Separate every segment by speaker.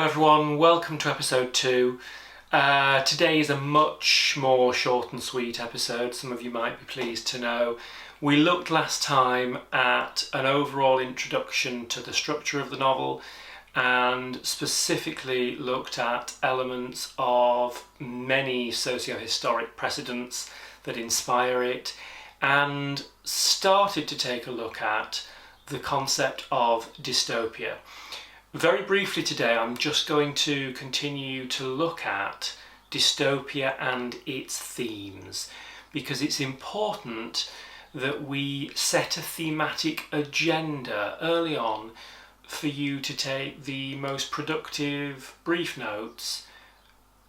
Speaker 1: everyone, welcome to episode 2. Today is a much more short and sweet episode, some of you might be pleased to know. We looked last time at an overall introduction to the structure of the novel and specifically looked at elements of many socio-historic precedents that inspire it and started to take a look at the concept of dystopia. Very briefly today, I'm just going to continue to look at dystopia and its themes, because it's important that we set a thematic agenda early on for you to take the most productive brief notes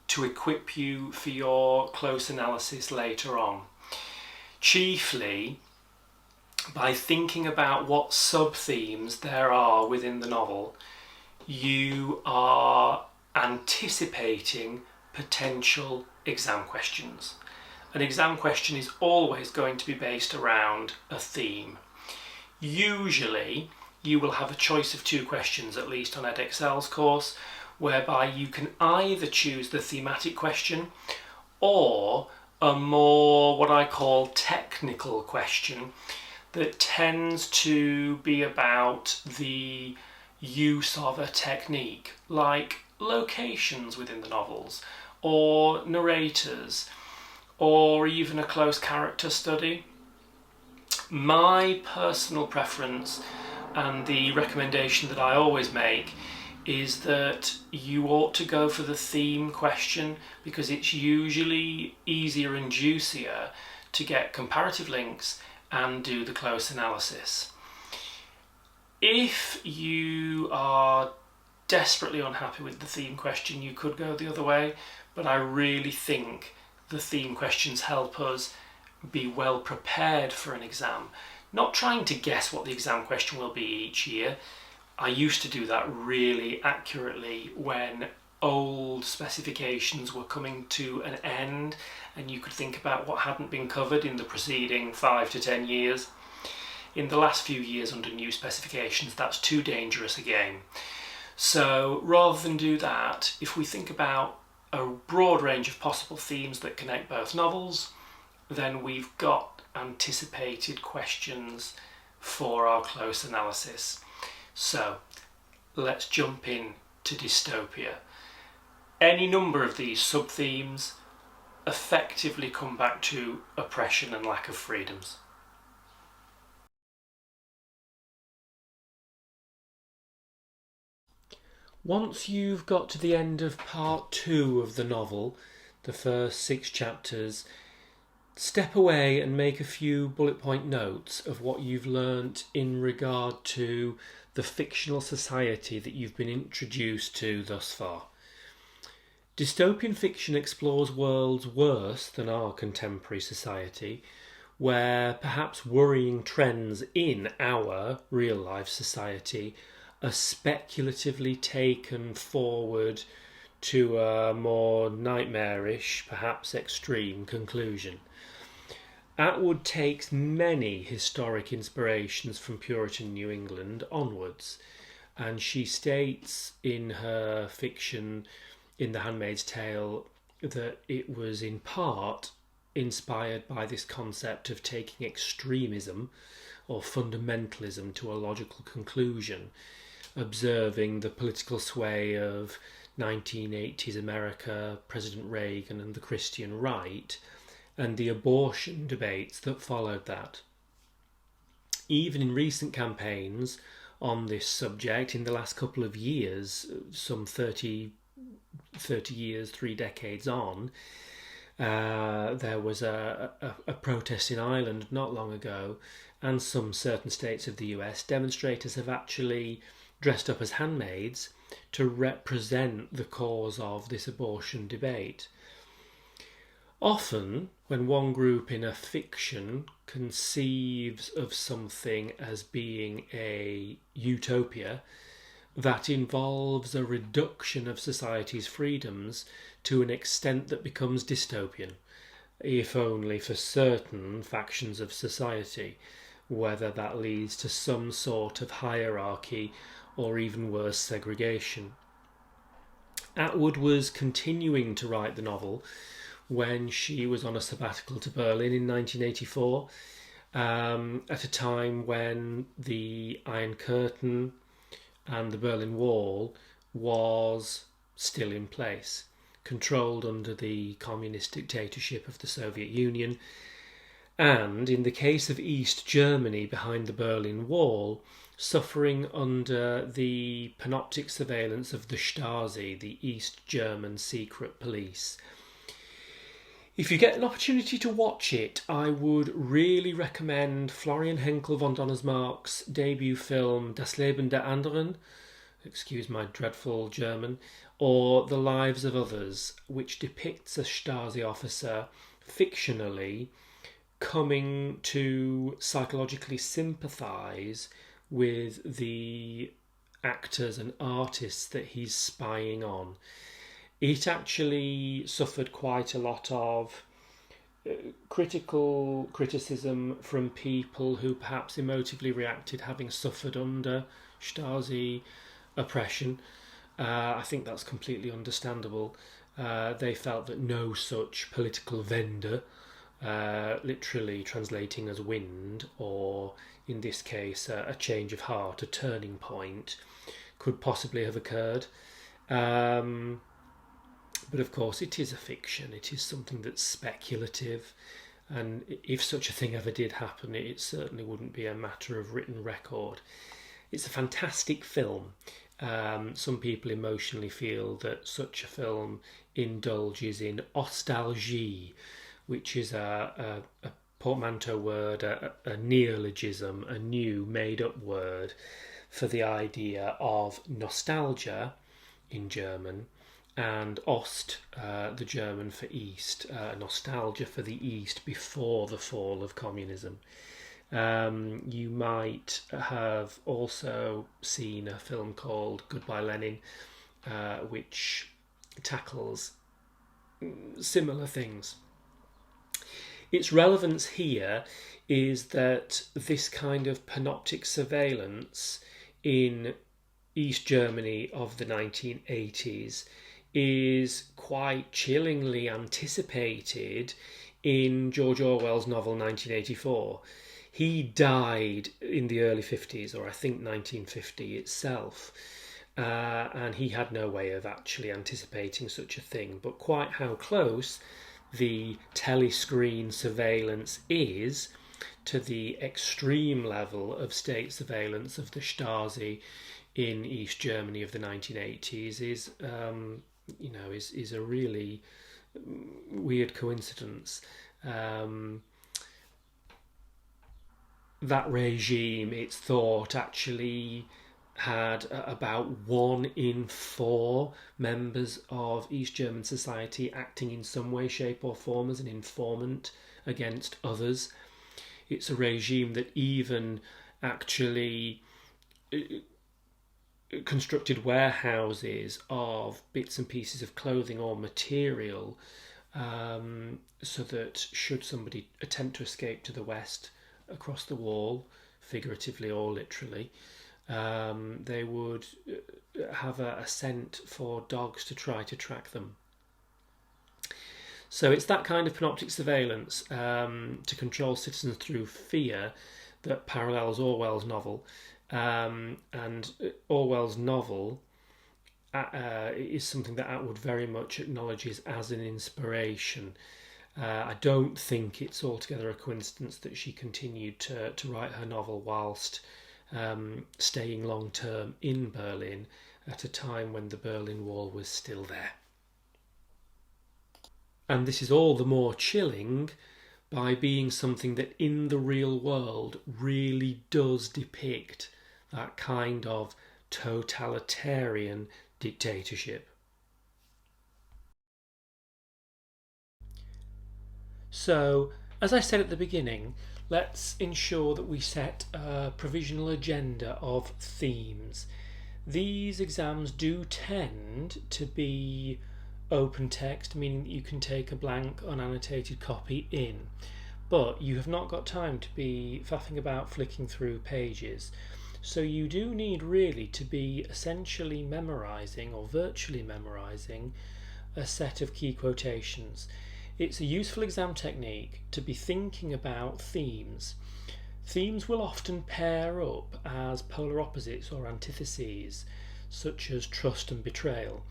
Speaker 1: to equip you for your close analysis later on. Chiefly by thinking about what sub-themes there are within the novel, you are anticipating potential exam questions. An exam question is always going to be based around a theme. Usually you will have a choice of 2 questions, at least on Edexcel's course, whereby you can either choose the thematic question or a more what I call technical question that tends to be about the use of a technique, like locations within the novels, or narrators, or even a close character study. My personal preference and the recommendation that I always make is that you ought to go for the theme question, because it's usually easier and juicier to get comparative links and do the close analysis. If you are desperately unhappy with the theme question, you could go the other way, but I really think the theme questions help us be well prepared for an exam. Not trying to guess what the exam question will be each year. I used to do that really accurately when old specifications were coming to an end and you could think about what hadn't been covered in the preceding 5 to 10 years. In the last few years under new specifications, that's too dangerous a game. So rather than do that, if we think about a broad range of possible themes that connect both novels, then we've got anticipated questions for our close analysis. So let's jump in to dystopia. Any number of these sub-themes effectively come back to oppression and lack of freedoms. Once you've got to the end of part 2 of the novel, the first 6 chapters, step away and make a few bullet point notes of what you've learnt in regard to the fictional society that you've been introduced to thus far. Dystopian fiction explores worlds worse than our contemporary society, where perhaps worrying trends in our real-life society are speculatively taken forward to a more nightmarish, perhaps extreme conclusion. Atwood takes many historic inspirations from Puritan New England onwards, and she states in her fiction in The Handmaid's Tale that it was in part inspired by this concept of taking extremism or fundamentalism to a logical conclusion, observing the political sway of 1980s America, President Reagan and the Christian right, and the abortion debates that followed that. Even in recent campaigns on this subject, in the last couple of years, some 30 years, 3 decades on, there was a protest in Ireland not long ago, and some certain states of the US, demonstrators have actually dressed up as handmaids to represent the cause of this abortion debate. Often, when one group in a fiction conceives of something as being a utopia, that involves a reduction of society's freedoms to an extent that becomes dystopian, if only for certain factions of society, whether that leads to some sort of hierarchy or even worse, segregation. Atwood was continuing to write the novel when she was on a sabbatical to Berlin in 1984, at a time when the Iron Curtain and the Berlin Wall was still in place, controlled under the communist dictatorship of the Soviet Union. And in the case of East Germany behind the Berlin Wall, suffering under the panoptic surveillance of the Stasi, the East German secret police. If you get an opportunity to watch it, I would really recommend Florian Henkel von Donnersmarck's debut film Das Leben der Anderen, excuse my dreadful German, or The Lives of Others, which depicts a Stasi officer fictionally coming to psychologically sympathise with the actors and artists that he's spying on. It actually suffered quite a lot of criticism from people who perhaps emotively reacted, having suffered under Stasi oppression. I think that's completely understandable. They felt that no such political vendor, literally translating as wind, or in this case a change of heart, a turning point, could possibly have occurred. But of course it is a fiction, it is something that's speculative, and if such a thing ever did happen, it certainly wouldn't be a matter of written record. It's a fantastic film. Some people emotionally feel that such a film indulges in nostalgie, which is a portmanteau word, a neologism, a new made-up word for the idea of nostalgia in German, and Ost, the German for East, nostalgia for the East before the fall of communism. You might have also seen a film called Goodbye Lenin, which tackles similar things. Its relevance here is that this kind of panoptic surveillance in East Germany of the 1980s is quite chillingly anticipated in George Orwell's novel 1984. He died in the early 50s, or I think 1950 itself, and he had no way of actually anticipating such a thing. But quite how close the telescreen surveillance is to the extreme level of state surveillance of the Stasi in East Germany of the 1980s is a really weird coincidence. That regime, it's thought, actually had about 1 in 4 members of East German society acting in some way, shape or form as an informant against others. It's a regime that even actually constructed warehouses of bits and pieces of clothing or material, so that should somebody attempt to escape to the West across the wall, figuratively or literally, they would have a scent for dogs to try to track them. So it's that kind of panoptic surveillance to control citizens through fear that parallels Orwell's novel. And Orwell's novel is something that Atwood very much acknowledges as an inspiration. I don't think it's altogether a coincidence that she continued to write her novel whilst staying long term in Berlin at a time when the Berlin Wall was still there. And this is all the more chilling by being something that in the real world really does depict that kind of totalitarian dictatorship. So, as I said at the beginning, let's ensure that we set a provisional agenda of themes. These exams do tend to be open text, meaning that you can take a blank unannotated copy in, but you have not got time to be faffing about flicking through pages. So you do need really to be essentially memorising or virtually memorising a set of key quotations. It's a useful exam technique to be thinking about themes. Themes will often pair up as polar opposites or antitheses, such as trust and betrayal.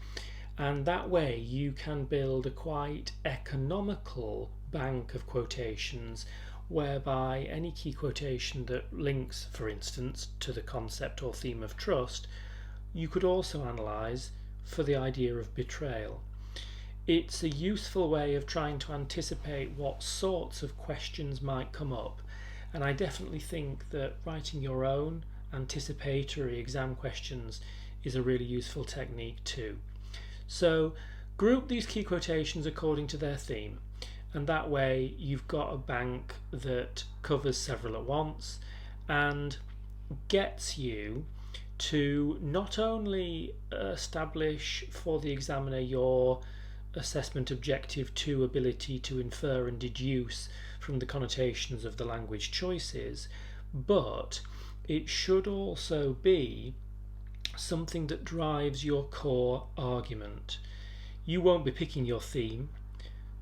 Speaker 1: And that way you can build a quite economical bank of quotations whereby any key quotation that links, for instance, to the concept or theme of trust, you could also analyse for the idea of betrayal. It's a useful way of trying to anticipate what sorts of questions might come up, and I definitely think that writing your own anticipatory exam questions is a really useful technique too. So group these key quotations according to their theme, and that way you've got a bank that covers several at once and gets you to not only establish for the examiner your assessment objective 2 ability to infer and deduce from the connotations of the language choices, but it should also be something that drives your core argument. You won't be picking your theme.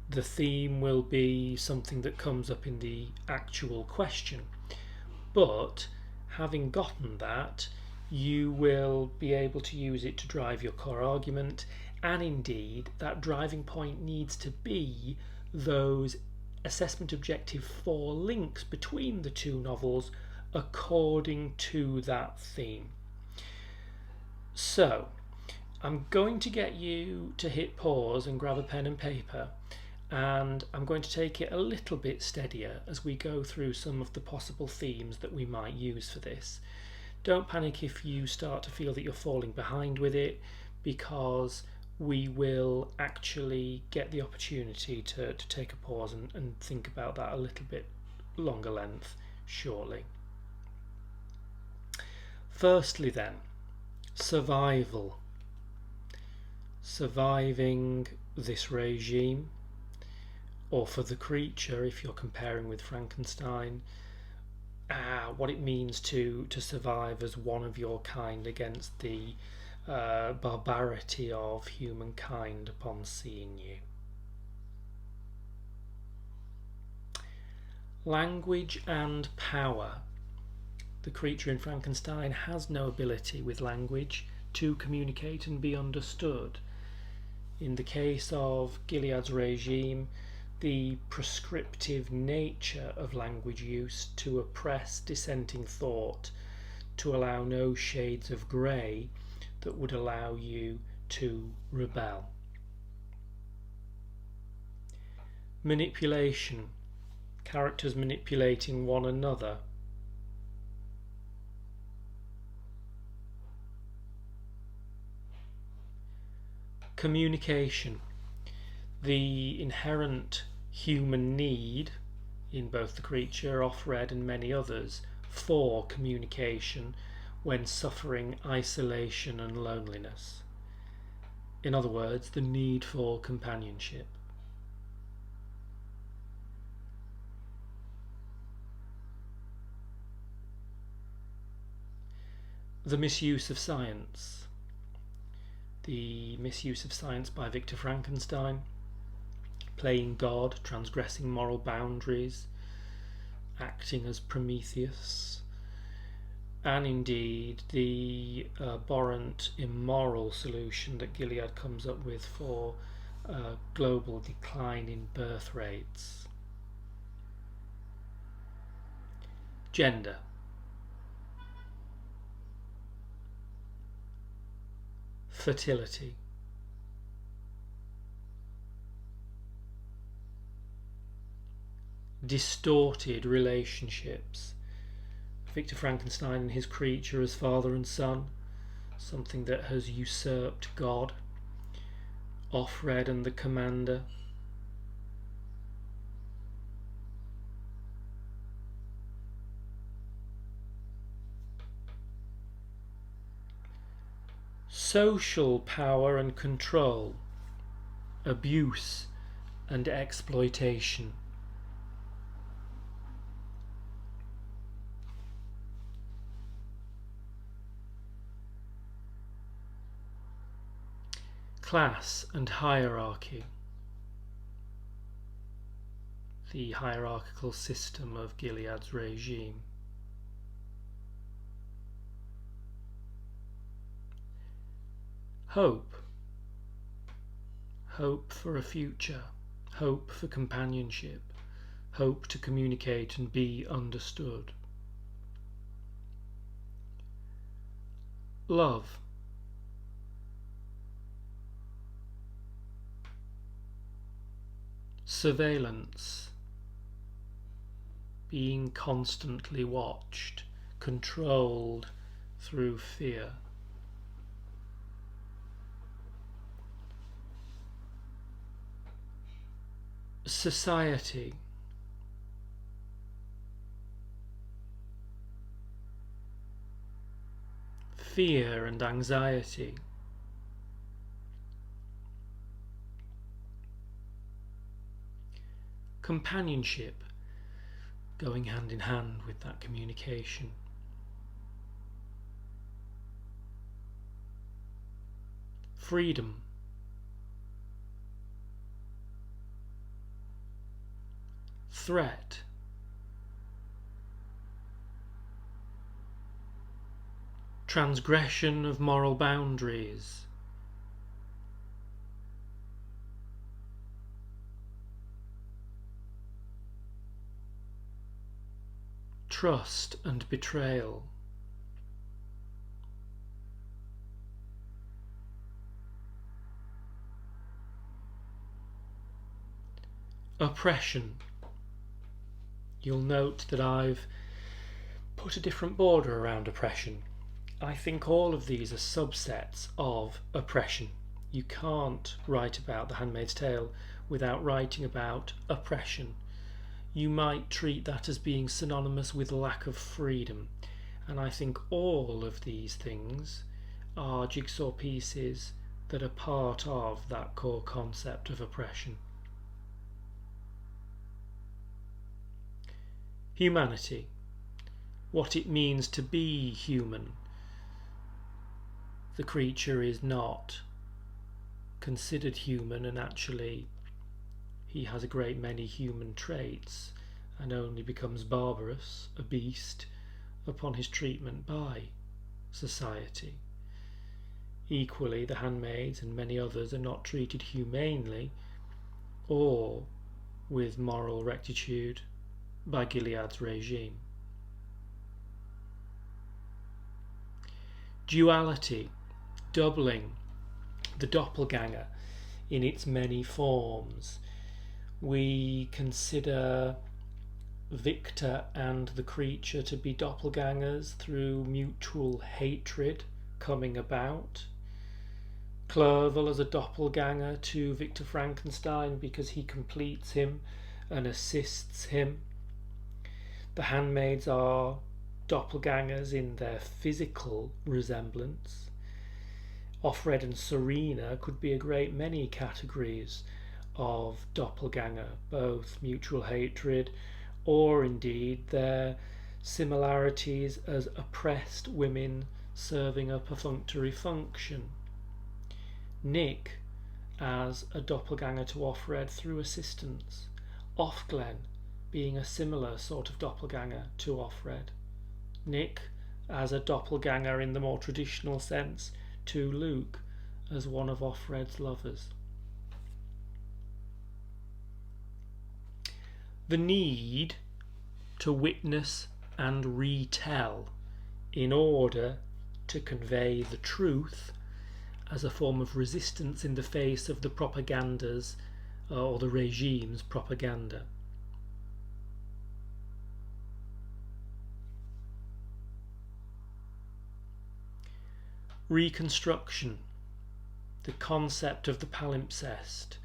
Speaker 1: The theme will be something that comes up in the actual question. But having gotten that, you will be able to use it to drive your core argument, and indeed that driving point needs to be those assessment objective 4 links between the two novels according to that theme. So I'm going to get you to hit pause and grab a pen and paper, and I'm going to take it a little bit steadier as we go through some of the possible themes that we might use for this. Don't panic if you start to feel that you're falling behind with it, because we will actually get the opportunity to take a pause and think about that a little bit longer length shortly. Firstly then, survival. Surviving this regime, or for the creature if you're comparing with Frankenstein, what it means to survive as one of your kind against the barbarity of humankind upon seeing you. Language and power. The creature in Frankenstein has no ability with language to communicate and be understood. In the case of Gilead's regime, the prescriptive nature of language use to oppress dissenting thought, to allow no shades of grey that would allow you to rebel. Manipulation. Characters manipulating one another. Communication. The inherent human need in both the creature, Offred, and many others for communication when suffering isolation and loneliness. In other words, the need for companionship. The misuse of science. The misuse of science by Victor Frankenstein, playing God, transgressing moral boundaries, acting as Prometheus, and indeed the abhorrent, immoral solution that Gilead comes up with for global decline in birth rates. Gender. Fertility. Distorted relationships. Victor Frankenstein and his creature as father and son, something that has usurped God. Offred and the commander. Social power and control, abuse and exploitation. Class and hierarchy. The hierarchical system of Gilead's regime. Hope. Hope for a future. Hope for companionship. Hope to communicate and be understood. Love. Surveillance. Being constantly watched, controlled through fear. Society. Fear and anxiety. Companionship, going hand in hand with that communication. Freedom. Threat. Transgression of moral boundaries. Trust and betrayal. Oppression. You'll note that I've put a different border around oppression. I think all of these are subsets of oppression. You can't write about The Handmaid's Tale without writing about oppression. You might treat that as being synonymous with lack of freedom, and I think all of these things are jigsaw pieces that are part of that core concept of oppression. Humanity. What it means to be human. The creature is not considered human, and actually he has a great many human traits and only becomes barbarous, a beast, upon his treatment by society. Equally, the handmaids and many others are not treated humanely or with moral rectitude by Gilead's regime. Duality, doubling, the doppelganger in its many forms. We consider Victor and the creature to be doppelgangers through mutual hatred coming about. Clerval as a doppelganger to Victor Frankenstein because he completes him and assists him. The handmaids are doppelgangers in their physical resemblance. Offred and Serena could be a great many categories of doppelganger, both mutual hatred or indeed their similarities as oppressed women serving a perfunctory function. Nick as a doppelganger to Offred through assistance. Offglen being a similar sort of doppelganger to Offred. Nick as a doppelganger in the more traditional sense to Luke as one of Offred's lovers. The need to witness and retell in order to convey the truth as a form of resistance in the face of the propaganda's or the regime's propaganda. Reconstruction, the concept of the palimpsest,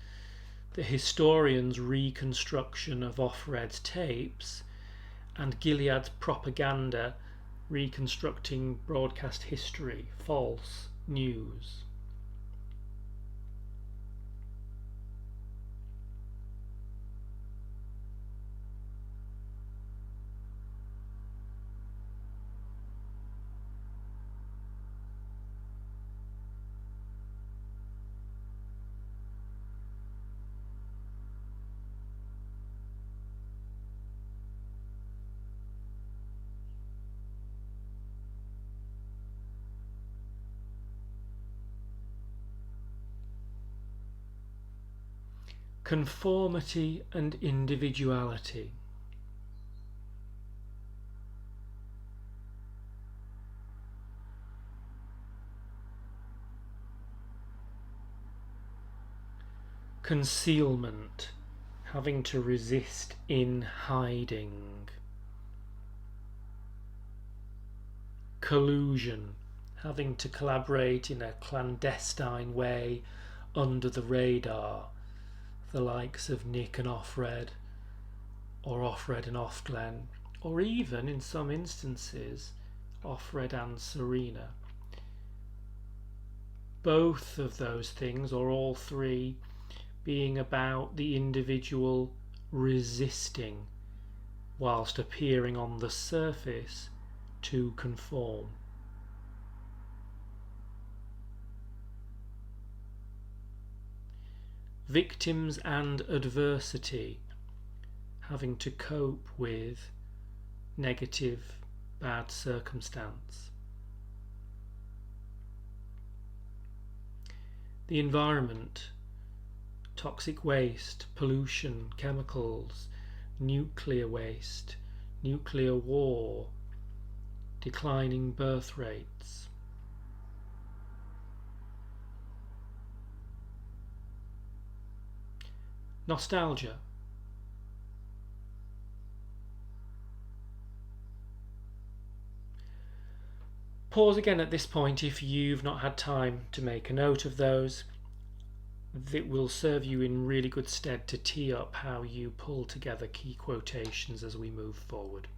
Speaker 1: the historian's reconstruction of Offred's tapes, and Gilead's propaganda reconstructing broadcast history, false news. conformity and individuality. Concealment, having to resist in hiding. Collusion, having to collaborate in a clandestine way under the radar, the likes of Nick and Offred, or Offred and Offglen, or even, in some instances, Offred and Serena. Both of those things, or all three, being about the individual resisting whilst appearing on the surface to conform. Victims and adversity, having to cope with negative, bad circumstance. The environment, toxic waste, pollution, chemicals, nuclear waste, nuclear war, declining birth rates. Nostalgia. Pause again at this point if you've not had time to make a note of those. That will serve you in really good stead to tee up how you pull together key quotations as we move forward.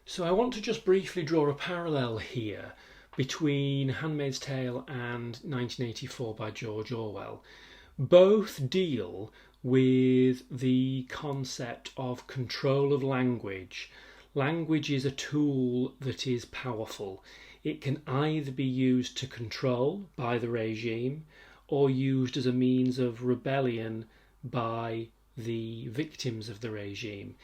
Speaker 1: So I want to just briefly draw a parallel here between Handmaid's Tale and 1984 by George Orwell. Both deal with the concept of control of language. Language is a tool that is powerful. It can either be used to control by the regime or used as a means of rebellion by the victims of the regime.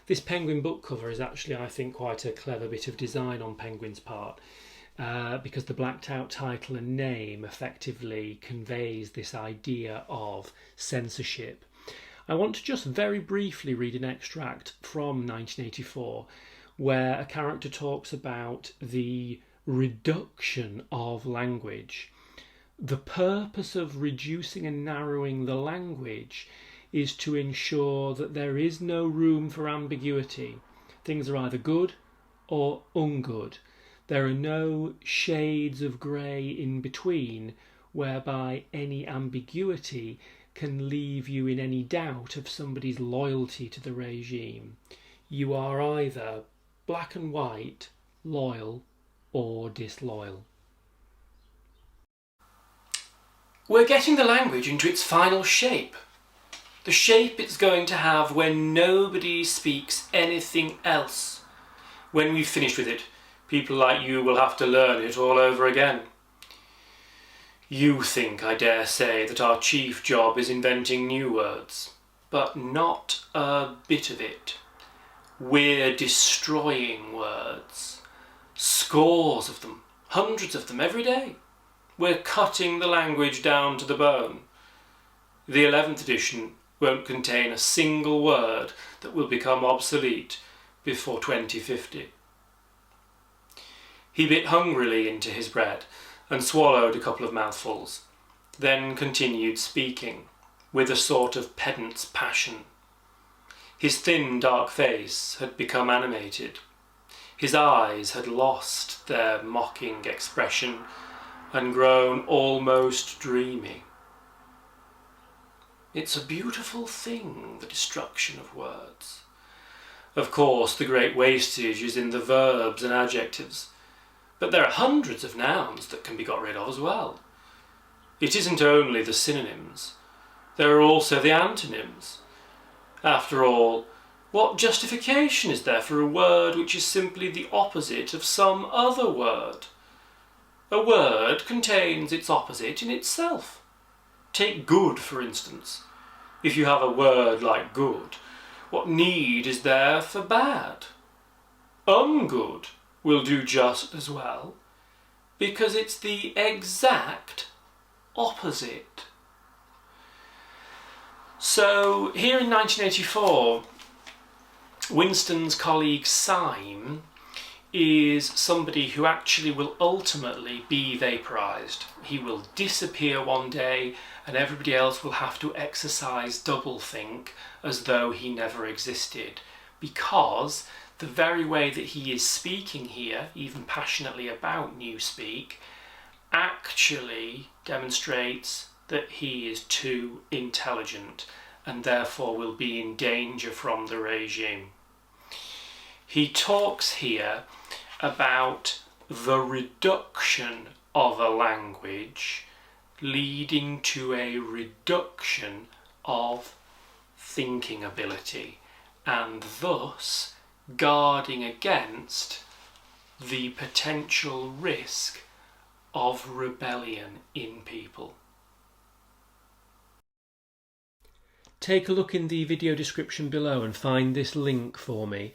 Speaker 1: This Penguin book cover is actually, I think, quite a clever bit of design on Penguin's part, because the blacked out title and name effectively conveys this idea of censorship. I want to just very briefly read an extract from 1984 where a character talks about the reduction of language. The purpose of reducing and narrowing the language is to ensure that there is no room for ambiguity. Things are either good or ungood. There are no shades of grey in between whereby any ambiguity can leave you in any doubt of somebody's loyalty to the regime. You are either black and white, loyal or disloyal. We're getting the language into its final shape. The shape it's going to have when nobody speaks anything else. When we've finished with it, people like you will have to learn it all over again. You think, I dare say, that our chief job is inventing new words, but not a bit of it. We're destroying words. Scores of them, hundreds of them every day. We're cutting the language down to the bone. The 11th edition won't contain a single word that will become obsolete before 2050. He bit hungrily into his bread and swallowed a couple of mouthfuls, then continued speaking with a sort of pedant's passion. His thin, dark face had become animated. His eyes had lost their mocking expression and grown almost dreamy. It's a beautiful thing, the destruction of words. Of course, the great wastage is in the verbs and adjectives, but there are hundreds of nouns that can be got rid of as well. It isn't only the synonyms, there are also the antonyms. After all, what justification is there for a word which is simply the opposite of some other word? A word contains its opposite in itself. Take good, for instance. If you have a word like good, what need is there for bad? Ungood will do just as well. because it's the exact opposite. So here in 1984, Winston's colleague Syme is somebody who actually will ultimately be vaporised. He will disappear one day and everybody else will have to exercise doublethink as though he never existed, because the very way that he is speaking here, even passionately about Newspeak, actually demonstrates that he is too intelligent and therefore will be in danger from the regime. He talks here about the reduction of a language leading to a reduction of thinking ability, and thus guarding against the potential risk of rebellion in people. Take a look in the video description below and find this link for me.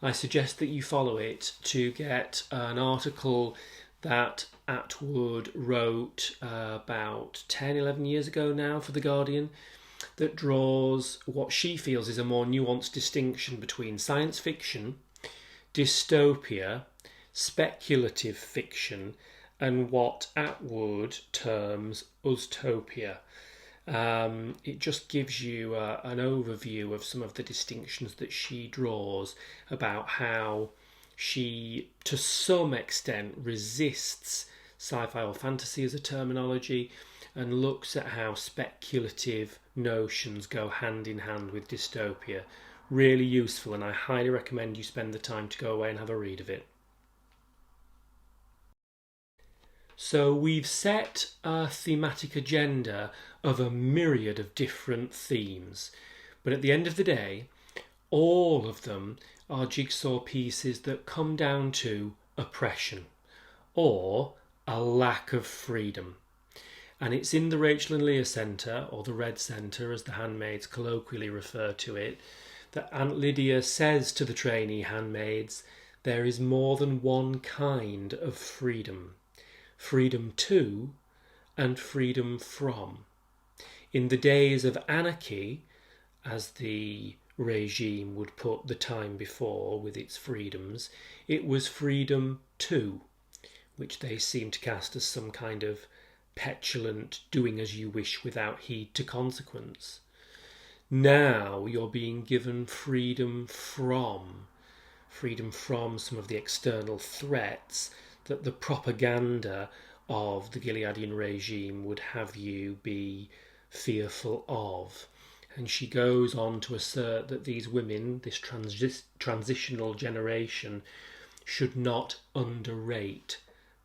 Speaker 1: I suggest that you follow it to get an article that Atwood wrote about 10-11 years ago now for The Guardian, that draws what she feels is a more nuanced distinction between science fiction, dystopia, speculative fiction, and what Atwood terms utopia. It just gives you an overview of some of the distinctions that she draws about how she, to some extent, resists sci-fi or fantasy as a terminology and looks at how speculative notions go hand in hand with dystopia. Really useful, and I highly recommend you spend the time to go away and have a read of it. So we've set a thematic agenda of a myriad of different themes, but at the end of the day, all of them are jigsaw pieces that come down to oppression or a lack of freedom. And it's in the Rachel and Leah Centre, or the Red Centre as the handmaids colloquially refer to it, that Aunt Lydia says to the trainee handmaids, there is more than one kind of freedom. Freedom to and freedom from. In the days of anarchy, as the regime would put the time before with its freedoms, it was freedom to, which they seem to cast as some kind of petulant doing as you wish without heed to consequence. Now you're being given freedom from some of the external threats that the propaganda of the Gileadian regime would have you be fearful of. And she goes on to assert that these women, this transitional generation, should not underrate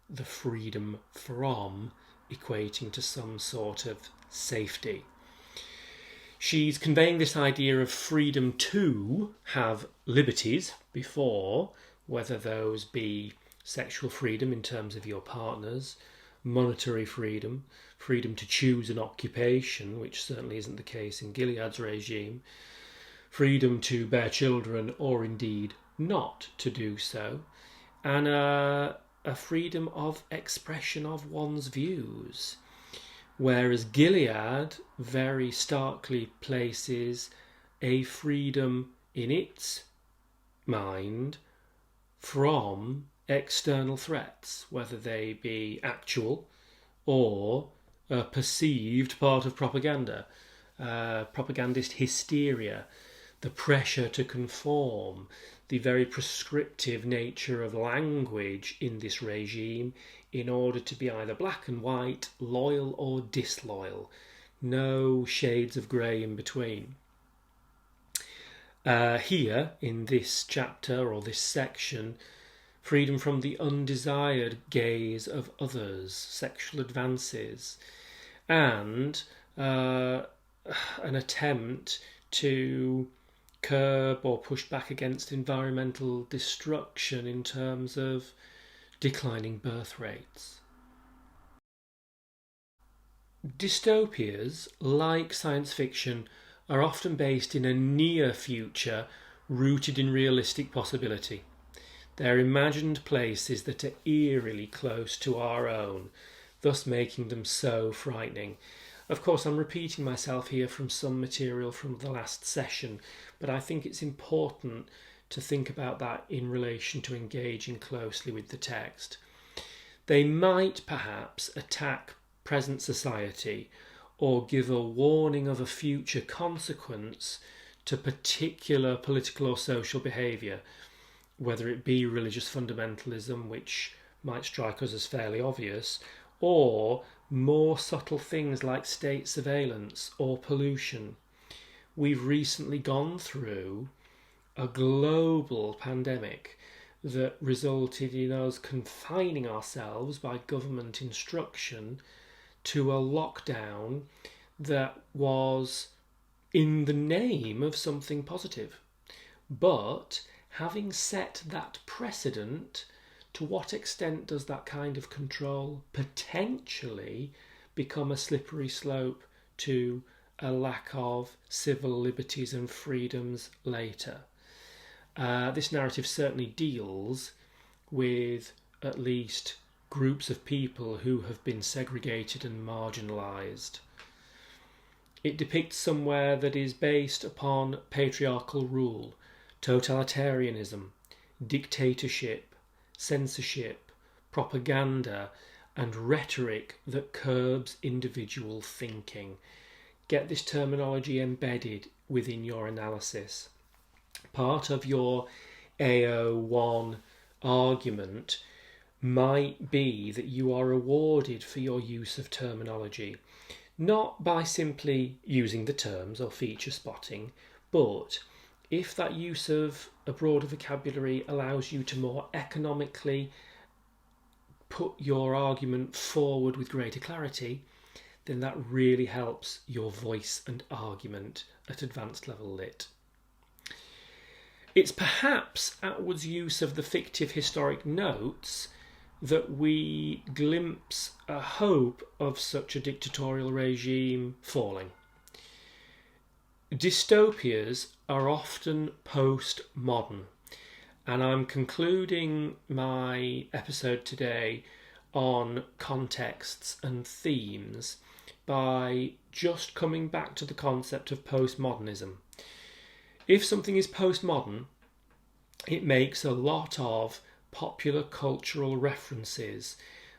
Speaker 1: the freedom from equating to some sort of safety. She's conveying this idea of freedom to have liberties before, whether those be sexual freedom in terms of your partners, monetary freedom, freedom to choose an occupation, which certainly isn't the case in Gilead's regime, freedom to bear children or indeed not to do so, and a freedom of expression of one's views. Whereas Gilead very starkly places a freedom in its mind from external threats, whether they be actual or a perceived part of propaganda, propagandist hysteria, the pressure to conform, the very prescriptive nature of language in this regime in order to be either black and white, loyal or disloyal. No shades of grey in between. Here, in this chapter or this section, freedom from the undesired gaze of others, sexual advances, and an attempt to curb or push back against environmental destruction in terms of declining birth rates. Dystopias, like science fiction, are often based in a near future rooted in realistic possibility. They're imagined places that are eerily close to our own, thus making them so frightening. Of course, I'm repeating myself here from some material from the last session, but I think it's important to think about that in relation to engaging closely with the text. They might perhaps attack present society or give a warning of a future consequence to particular political or social behaviour, whether it be religious fundamentalism, which might strike us as fairly obvious, or more subtle things like state surveillance or pollution. We've recently gone through a global pandemic that resulted in us confining ourselves by government instruction to a lockdown that was in the name of something positive. But having set that precedent, to what extent does that kind of control potentially become a slippery slope to a lack of civil liberties and freedoms later? This narrative certainly deals with at least groups of people who have been segregated and marginalised. It depicts somewhere that is based upon patriarchal rule, totalitarianism, dictatorship, censorship, propaganda, and rhetoric that curbs individual thinking. Get this terminology embedded within your analysis. Part of your AO1 argument might be that you are rewarded for your use of terminology, not by simply using the terms or feature spotting, but if that use of a broader vocabulary allows you to more economically put your argument forward with greater clarity, then that really helps your voice and argument at advanced level lit. It's perhaps Atwood's use of the fictive historic notes that we glimpse a hope of such a dictatorial regime falling. Dystopias are often post-modern, and I'm concluding my episode today on contexts and themes by just coming back to the concept of postmodernism. If something is postmodern, it makes a lot of popular cultural references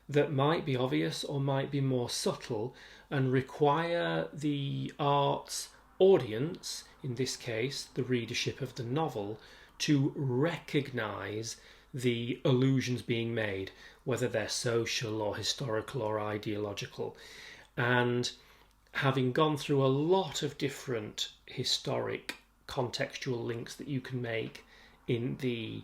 Speaker 1: that might be obvious or might be more subtle and require the art's audience, in this case the readership of the novel, to recognise the allusions being made, whether they're social or historical or ideological. And having gone through a lot of different historic contextual links that you can make in the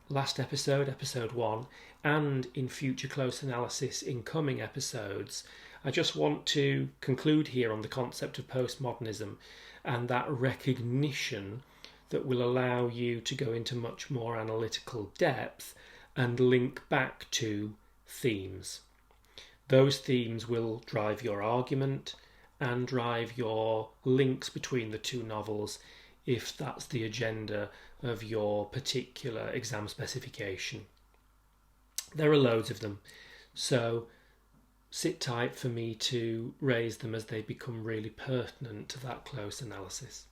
Speaker 1: last episode, episode 1, and in future close analysis in coming episodes, I just want to conclude here on the concept of postmodernism and that recognition that will allow you to go into much more analytical depth and link back to themes. Those themes will drive your argument and drive your links between the two novels if that's the agenda of your particular exam specification. There are loads of them, so sit tight for me to raise them as they become really pertinent to that close analysis.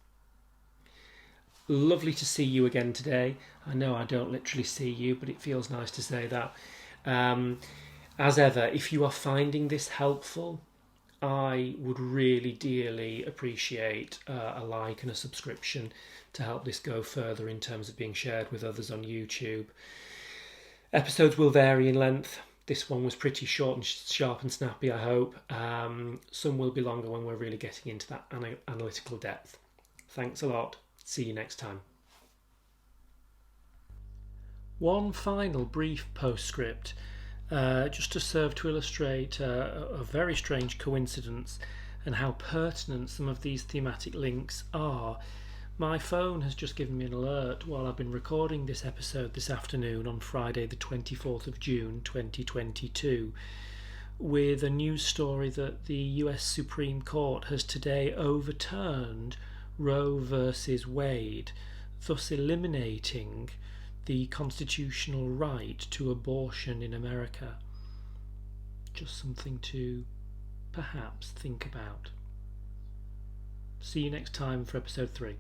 Speaker 1: Lovely to see you again today. I know I don't literally see you, but it feels nice to say that. As ever, if you are finding this helpful, I would really dearly appreciate a like and a subscription to help this go further in terms of being shared with others on YouTube. Episodes will vary in length. This one was pretty short and sharp and snappy, I hope. Some will be longer when we're really getting into that analytical depth. Thanks a lot. See you next time. One final brief postscript, just to serve to illustrate a very strange coincidence and how pertinent some of these thematic links are. My phone has just given me an alert while I've been recording this episode this afternoon on Friday the 24th of June 2022 with a news story that the US Supreme Court has today overturned Roe versus Wade, thus eliminating the constitutional right to abortion in America. Just something to perhaps think about. See you next time for episode 3.